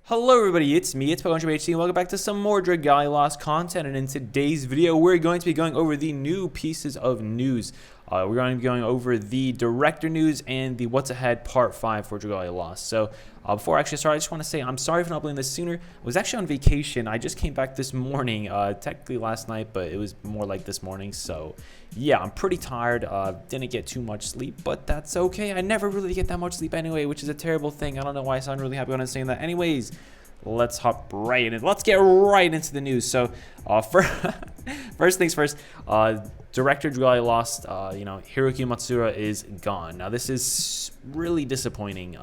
Hello everybody, it's me, it's PokemonTripHD, and welcome back to some more Dragalia content. And in today's video, we're going to be going over the new pieces of news. We're going to be going over the director news and the What's Ahead Part 5 for Dragalia. So before I actually start, I just want to say I'm sorry for not uploading this sooner. I was actually on vacation. I just came back this morning, technically last night, but it was more like this morning. So yeah, I'm pretty tired. Didn't get too much sleep, but that's okay. I never really get that much sleep anyway, which is a terrible thing. I don't know why I sound really happy when I'm saying that. Anyways, let's hop right in. Let's get right into the news. So first things first, director Dragalia lost. Hiroki Matsuura is gone. Now this is really disappointing.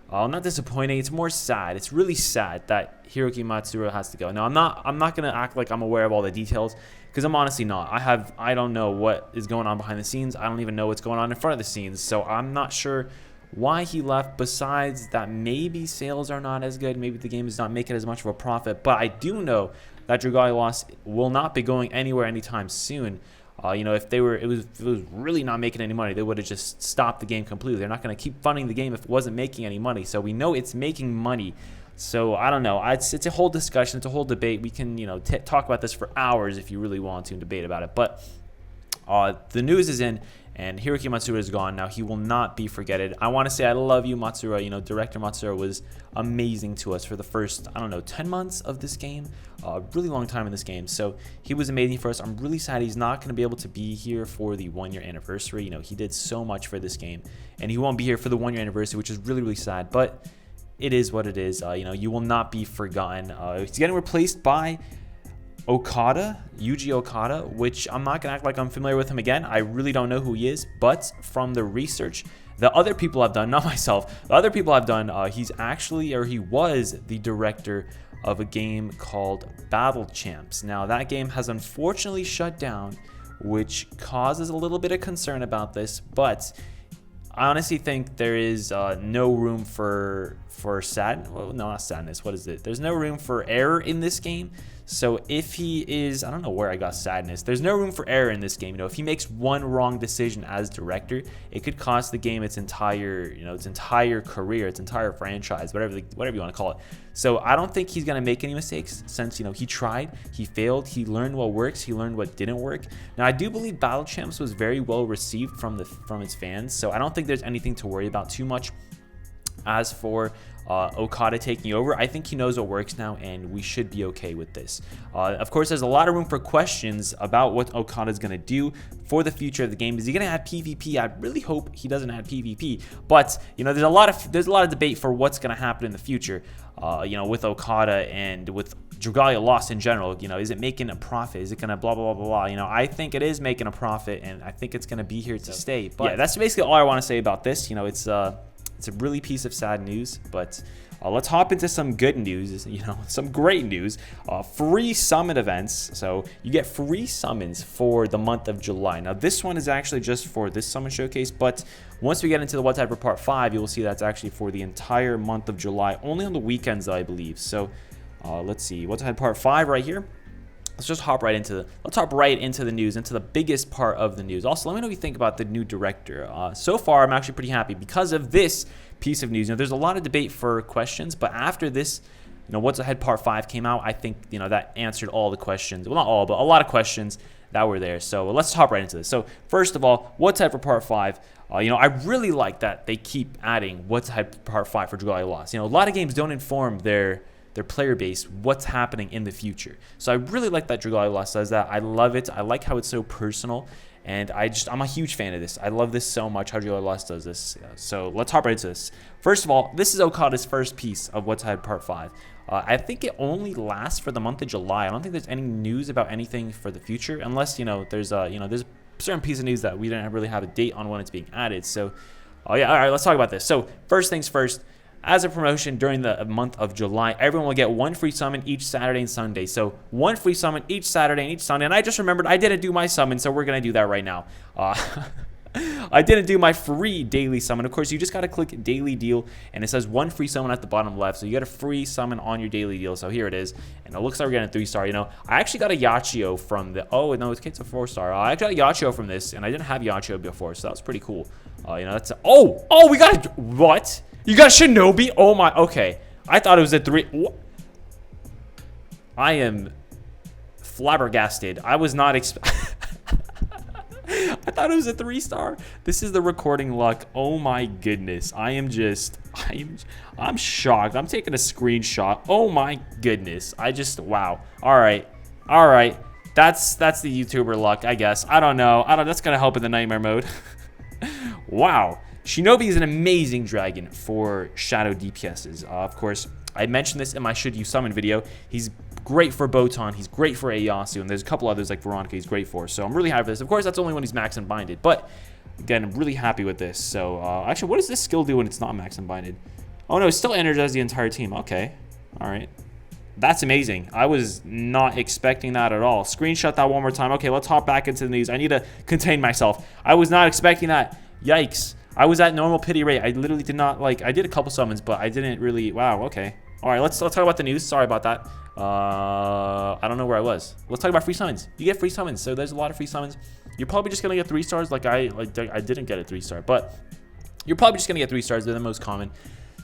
Not disappointing, it's more sad. It's really sad that Hiroki Matsuura has to go. Now I'm not gonna act like I'm aware of all the details, because I'm honestly not. I don't know what is going on behind the scenes. I don't even know what's going on in front of the scenes. So I'm not sure why he left, besides that maybe sales are not as good, maybe the game is not making as much of a profit. But I do know that Dragalia will not be going anywhere anytime soon. If it was really not making any money, they would have just stopped the game completely. They're not going to keep funding the game if it wasn't making any money. So we know it's making money. So I don't know. It's a whole discussion. It's a whole debate. We can talk about this for hours if you really want to debate about it. But the news is in, and Hiroki Matsuura is gone. Now he will not be forgotten. I want to say I love you, Matsuura. Director Matsuura was amazing to us for the first, 10 months of this game. Really long time in this game. So he was amazing for us. I'm really sad he's not going to be able to be here for the 1-year anniversary. He did so much for this game, and he won't be here for the 1-year anniversary, which is really, really sad. But it is what it is. You will not be forgotten. He's getting replaced by Okada, Yuji Okada, which I'm not going to act like I'm familiar with him again. I really don't know who he is, but from the research the other people have done, not myself, the other people have done, he was the director of a game called Battle Champs. Now that game has unfortunately shut down, which causes a little bit of concern about this, but I honestly think there is no room for sadness. Well, no, not sadness. What is it? There's no room for error in this game. So if he is, I don't know where I got sadness. There's no room for error in this game. If he makes one wrong decision as director, it could cost the game its entire, its entire career, its entire franchise, whatever you want to call it. So I don't think he's gonna make any mistakes, since he tried, he failed, he learned what works, he learned what didn't work. Now I do believe Battle Champs was very well received from its fans, so I don't think there's anything to worry about too much. As for Okada taking over, I think he knows what works now, and we should be okay with this. Of course, there's a lot of room for questions about what Okada is going to do for the future of the game. Is he going to add PvP? I really hope he doesn't add PvP, but there's a lot of debate for what's going to happen in the future. With Okada and with Dragalia lost in general. Is it making a profit? Is it going to blah blah blah blah? I think it is making a profit, and I think it's going to be here to stay. But yeah, that's basically all I want to say about this. It's a really piece of sad news, but let's hop into some good news, some great news. Free summon events. So you get free summons for the month of July. Now this one is actually just for this summon showcase, but once we get into the What Type of Part 5, you will see that's actually for the entire month of July, only on the weekends, I believe. So let's see, What Type of Part 5 right here. Let's hop right into the news, into the biggest part of the news. Also, let me know what you think about the new director. So far, I'm actually pretty happy because of this piece of news. There's a lot of debate for questions, but after this, What's Ahead Part 5 came out, I think, that answered all the questions. Well, not all, but a lot of questions that were there. So let's hop right into this. So first of all, What's Ahead for Part 5? I really like that they keep adding What's Ahead for Part 5 for Dragalia Lost. A lot of games don't inform their player base what's happening in the future. So I really like that Dragalia Lost does that. I love it. I like how it's so personal, and I'm a huge fan of this. I love this so much, how Dragalia Lost does this. So let's hop right into this. First of all, this is Okada's first piece of What's Ahead Part 5. I think it only lasts for the month of July. I don't think there's any news about anything for the future, unless there's a certain piece of news that we didn't really have a date on when it's being added. So yeah, all right, let's talk about this. So first things first. As a promotion during the month of July, everyone will get one free summon each Saturday and Sunday. So one free summon each Saturday and each Sunday. And I just remembered I didn't do my summon, so we're going to do that right now. I didn't do my free daily summon. Of course, you just got to click daily deal, and it says one free summon at the bottom left. So you get a free summon on your daily deal. So here it is. And it looks like we're getting a 3-star. I actually got a Yachio from the... Oh, no, it's a 4-star. I actually got a Yachio from this, and I didn't have Yachio before, so that was pretty cool. That's... Oh, we got a... What? You got Shinobi? Oh my, okay. I thought it was a 3. I am flabbergasted. I was not I thought it was a 3-star. This is the recording luck. Oh my goodness. I'm shocked. I'm taking a screenshot. Oh my goodness. Wow. All right. That's the YouTuber luck, I guess. I don't know. That's gonna help in the nightmare mode. Wow. Shinobi is an amazing dragon for shadow DPSs. Of course, I mentioned this in my Should You Summon video. He's great for Botan, he's great for Ieyasu, and there's a couple others like Veronica he's great for. So I'm really happy with this. Of course, that's only when he's max and binded. But again, I'm really happy with this. So actually, what does this skill do when it's not max and binded? Oh no, it still energizes the entire team. Okay. All right. That's amazing. I was not expecting that at all. Screenshot that one more time. Okay, let's hop back into the news. I need to contain myself. I was not expecting that. Yikes. I was at normal pity rate. I literally did not, like, I did a couple summons, but I didn't really, wow, okay. All right, let's talk about the news. Sorry about that. I don't know where I was. Let's talk about free summons. You get free summons, so there's a lot of free summons. You're probably just gonna get 3 stars. I didn't get a 3-star, but you're probably just gonna get 3 stars. They're the most common.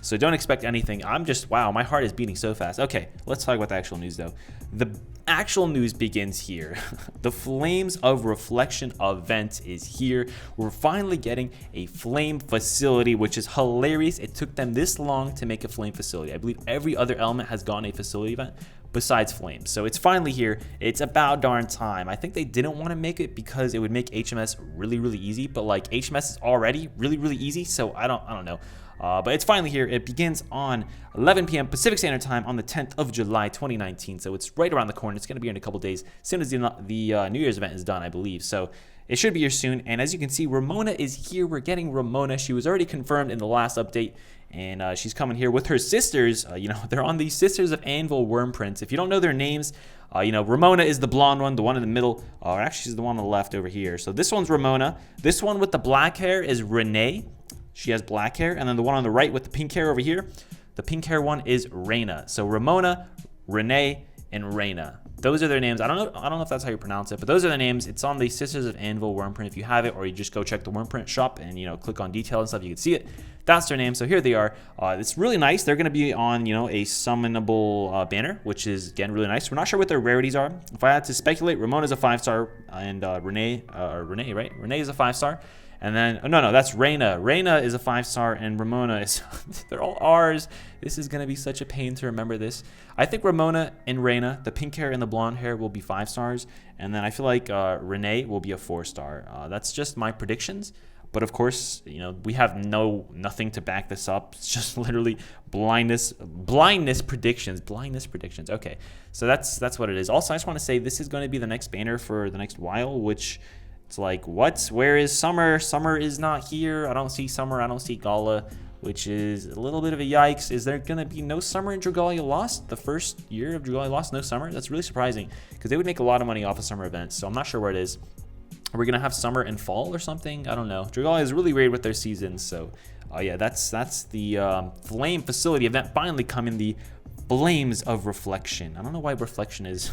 So don't expect anything. Wow, my heart is beating so fast. Okay, let's talk about the actual news though. The actual news begins here. The Flames of Reflection event is here. We're finally getting a flame facility, which is hilarious. It took them this long to make a flame facility. I believe every other element has gotten a facility event besides flames. So it's finally here. It's about darn time. I think they didn't want to make it because it would make HMS really, really easy, but like HMS is already really, really easy. So I don't know. But it's finally here. It begins on 11 p.m. Pacific Standard Time on the 10th of July, 2019. So it's right around the corner. It's going to be here in a couple days, as soon as the New Year's event is done, I believe. So it should be here soon. And as you can see, Ramona is here. We're getting Ramona. She was already confirmed in the last update. And she's coming here with her sisters. They're on the Sisters of Anvil Wormprints. If you don't know their names, Ramona is the blonde one, the one in the middle. Or actually, she's the one on the left over here. So this one's Ramona. This one with the black hair is Renee. She has black hair. And then the one on the right with the pink hair over here, the pink hair one is Reina. So Ramona, Renee, and Reina. Those are their names. I don't know if that's how you pronounce it, but those are the names. It's on the Sisters of Anvil Wormprint if you have it, or you just go check the Wormprint shop and click on detail and stuff. You can see it. That's their name. So here they are. It's really nice. They're going to be on a summonable banner, which is again really nice. We're not sure what their rarities are. If I had to speculate, Ramona's a 5-star, and Renee, right? Renee is a 5-star. And then, no, that's Reina. Reina is a 5-star, and Ramona is, they're all R's. This is going to be such a pain to remember this. I think Ramona and Reina, the pink hair and the blonde hair, will be 5 stars. And then I feel like Renee will be a 4-star. That's just my predictions. But of course, we have nothing to back this up. It's just literally blindness predictions. Okay, so that's what it is. Also, I just want to say this is going to be the next banner for the next while, which... It's like, what? Where is Summer? Summer is not here. I don't see Summer. I don't see Gala, which is a little bit of a yikes. Is there going to be no Summer in Dragalia Lost? The first year of Dragalia Lost, no Summer? That's really surprising because they would make a lot of money off of summer events. So I'm not sure where it is. Are we going to have Summer and Fall or something? I don't know. Dragalia is really weird with their seasons. So yeah, that's the Flame Facility event finally coming. The Flames of Reflection. I don't know why Reflection is...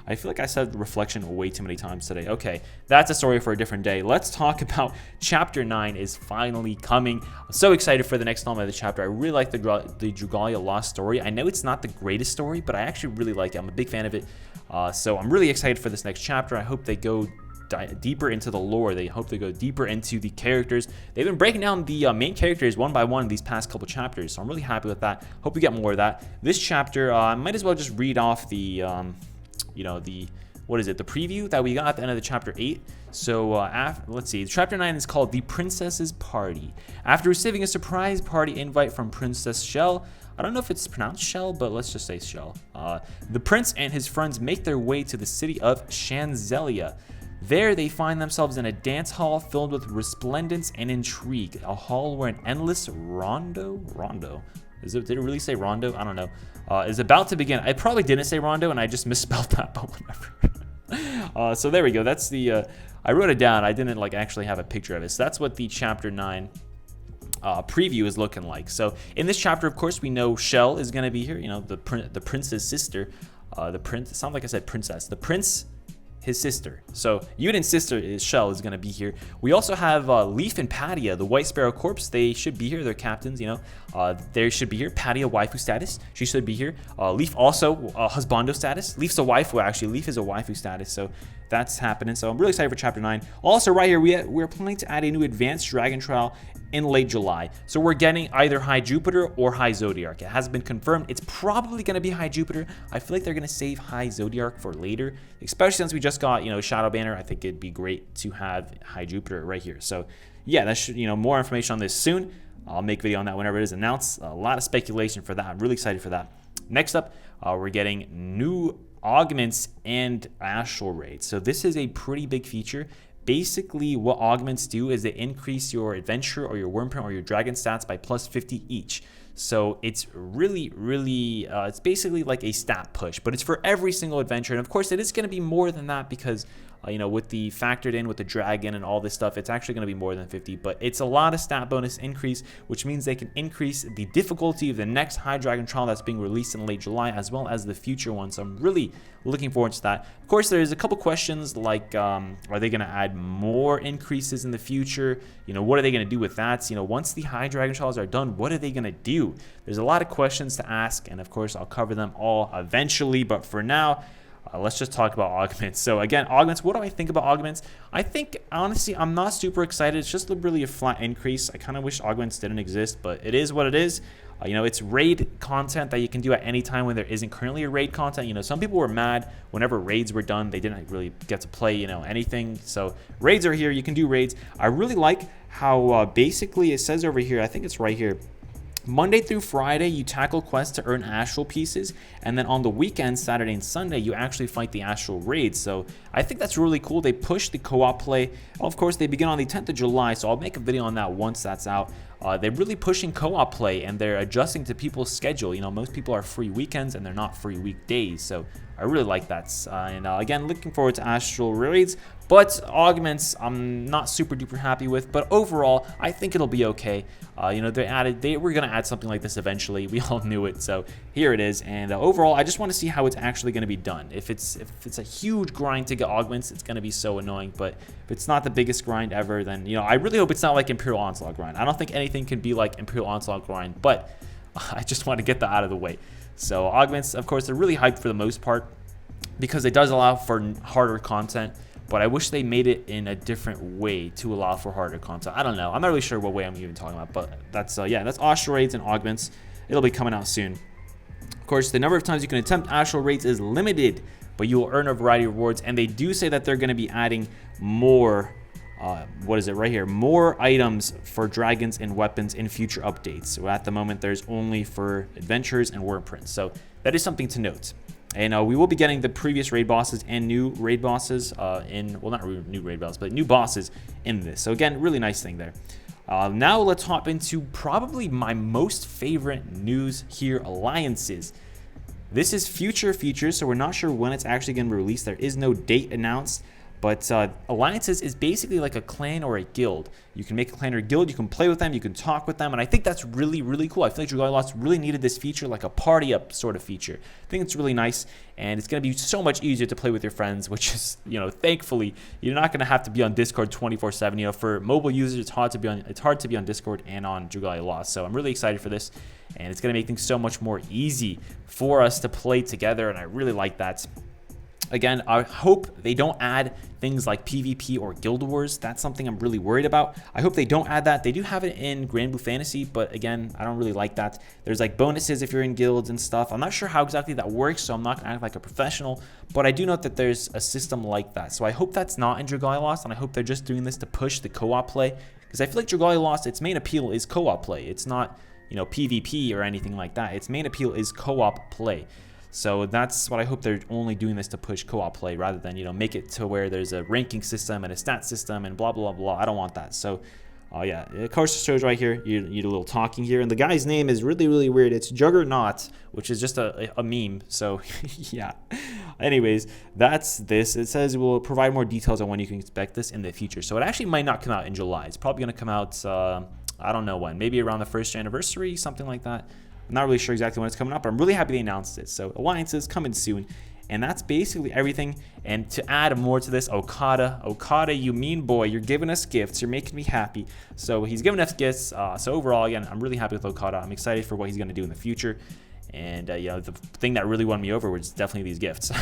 I feel like I said reflection way too many times today. Okay, that's a story for a different day. Let's talk about Chapter 9 is finally coming. I'm so excited for the next installment of the chapter. I really like the Dragalia Lost story. I know it's not the greatest story, but I actually really like it. I'm a big fan of it. So I'm really excited for this next chapter. I hope they go deeper into the lore. They hope they go deeper into the characters. They've been breaking down the main characters one by one these past couple chapters, so I'm really happy with that. Hope we get more of that. This chapter, I might as well just read off the... the preview that we got at the end of the chapter 8. So let's see, chapter 9 is called The Princess's Party. After receiving a surprise party invite from Princess Shell, I don't know if it's pronounced Shell, but let's just say Shell, the prince and his friends make their way to the city of Shanzelia. There they find themselves in a dance hall filled with resplendence and intrigue, a hall where an endless rondo, did it really say rondo? I don't know. Is about to begin. I probably didn't say rondo, and I just misspelled that, but whatever. So there we go. That's the. I wrote it down. I didn't actually have a picture of it. So that's what the chapter 9 preview is looking like. So in this chapter, of course, we know Shell is going to be here. The prince's sister. The prince. It sounds like I said princess. The prince his sister. So Yuden's sister, Shell, is going to be here. We also have Leaf and Patia, the White Sparrow Corps. They should be here. They're captains, you know. They should be here. Patia, waifu status. She should be here. Leaf also, husbando status. Leaf's a waifu, actually. Leaf is a waifu status, so that's happening. So I'm really excited for Chapter 9. Also, right here, we're planning to add a new Advanced Dragon Trial in late July. So we're getting either High Jupiter or High Zodiac. It hasn't been confirmed. It's probably going to be High Jupiter. I feel like they're going to save High Zodiac for later, especially since we just got, you know, Shadow Banner. I think it'd be great to have High Jupiter right here. So yeah, that should, you know, more information on this soon. I'll make a video on that whenever it is announced. A lot of speculation for that. I'm really excited for that. Next up, we're getting new augments and astral rates. So this is a pretty big feature. Basically, what augments do is they increase your adventure or your wormprint or your dragon stats by plus 50 each. So it's really, it's basically like a stat push, but it's for every single adventure. And of course, it is going to be more than that because, you know, with the factored in with the dragon and all this stuff, it's actually going to be more than 50. But it's a lot of stat bonus increase, which means they can increase the difficulty of the next High Dragon Trial that's being released in late July, as well as the future one. So I'm really looking forward to that. Of course, there's a couple questions like, are they going to add more increases in the future? You know, what are they going to do with that? So, you know, once the High Dragon Trials are done, what are they going to do? There's a lot of questions to ask, and of course, I'll cover them all eventually. But for now, let's just talk about augments. So again, augments, what do I think about augments? I think, honestly, I'm not super excited. It's just really a flat increase. I kind of wish augments didn't exist, but it is what it is. You know, it's raid content that you can do at any time when there isn't currently a raid content. You know, some people were mad whenever raids were done. They didn't really get to play, you know, anything. So raids are here. You can do raids. I really like how basically it says over here, I think it's right here, Monday through Friday, you tackle quests to earn astral pieces, and then on the weekends, Saturday and Sunday, you actually fight the astral raids. So I think that's really cool. They push the co-op play. Of course, they begin on the 10th of July, so I'll make a video on that once that's out. They're really pushing co-op play, and they're adjusting to people's schedule. You know, most people are free weekends, and they're not free weekdays, so I really like that. And again, looking forward to astral raids. But augments, I'm not super duper happy with. But overall, I think it'll be okay. You know, they were gonna add something like this eventually. We all knew it, so here it is. And overall, I just want to see how it's actually gonna be done. If it's a huge grind to get augments, it's gonna be so annoying. But if it's not the biggest grind ever, then, you know, I really hope it's not like Imperial Onslaught grind. I don't think anything can be like Imperial Onslaught grind, but I just want to get that out of the way. So augments, of course, they're really hyped for the most part because it does allow for harder content. But I wish they made it in a different way to allow for harder content. I don't know. I'm not really sure what way I'm even talking about, but that's yeah, that's astral raids and augments. It'll be coming out soon. Of course, the number of times you can attempt astral raids is limited, but you will earn a variety of rewards. And they do say that they're going to be adding more. What is it right here? More items for dragons and weapons in future updates. So at the moment, there's only for adventures and wormprints. So that is something to note. And we will be getting the previous raid bosses and new raid bosses well, not new raid bosses, but new bosses in this. So again, really nice thing there. Now let's hop into probably my most favorite news here, alliances. This is future features, so we're not sure when it's actually going to be released. There is no date announced. But alliances is basically like a clan or a guild. You can make a clan or a guild, you can play with them, you can talk with them, and I think that's really, really cool. I feel like Dragalia Lost really needed this feature, like a party up sort of feature. I think it's really nice, and it's going to be so much easier to play with your friends, which is, you know, thankfully, you're not going to have to be on Discord 24/7. You know, for mobile users, it's hard to be on Discord and on Dragalia Lost. So I'm really excited for this, and it's going to make things so much more easy for us to play together, and I really like that. Again, I hope they don't add things like PvP or Guild Wars. That's something I'm really worried about. I hope they don't add that. They do have it in Grand Blue Fantasy, but again, I don't really like that. There's like bonuses if you're in guilds and stuff. I'm not sure how exactly that works, so I'm not gonna act like a professional, but I do know that there's a system like that. So I hope that's not in Dragalia Lost, and I hope they're just doing this to push the co-op play, because I feel like Dragalia Lost, its main appeal is co-op play. It's not, you know, PvP or anything like that. Its main appeal is co-op play. So that's what I hope they're only doing this to push co-op play rather than, you know, make it to where there's a ranking system and a stat system and blah, blah, blah. I don't want that. So, yeah, of course it shows right here. You need a little talking here. And the guy's name is really, really weird. It's Juggernaut, which is just a meme. So, yeah. Anyways, that's this. It says it will provide more details on when you can expect this in the future. So it actually might not come out in July. It's probably going to come out, I don't know when. Maybe around the 1st anniversary, something like that. I'm not really sure exactly when it's coming up, but I'm really happy they announced it. So alliances coming soon. And that's basically everything. And to add more to this, Okada, you mean boy, you're giving us gifts. You're making me happy. So he's giving us gifts. So overall, again, I'm really happy with Okada. I'm excited for what he's going to do in the future. And the thing that really won me over was definitely these gifts.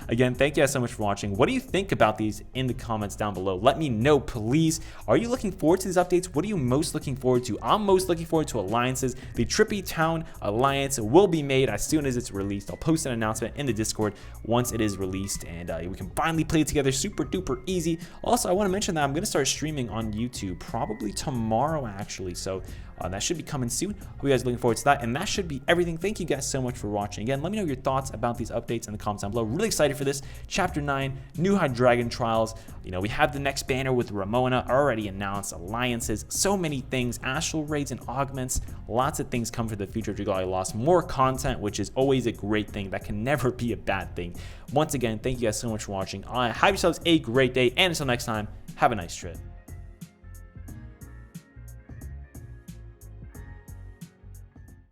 Again, thank you guys so much for watching. What do you think about these in the comments down below? Let me know, please. Are you looking forward to these updates? What are you most looking forward to? I'm most looking forward to alliances. The Trippy Town Alliance will be made as soon as it's released. I'll post an announcement in the Discord once it is released, and we can finally play it together super duper easy. Also, I want to mention that I'm going to start streaming on YouTube probably tomorrow, actually. So that should be coming soon. Hope you guys are looking forward to that. And that should be everything. Thank you guys so much for watching. Again, let me know your thoughts about these updates in the comments down below. Really excited for this. Chapter 9, New High Dragon Trials. We have the next banner with Ramona already announced. Alliances, so many things. Astral Raids and Augments. Lots of things come for the future of Dragalia Lost. More content, which is always a great thing. That can never be a bad thing. Once again, thank you guys so much for watching. Have yourselves a great day. And until next time, have a nice trip.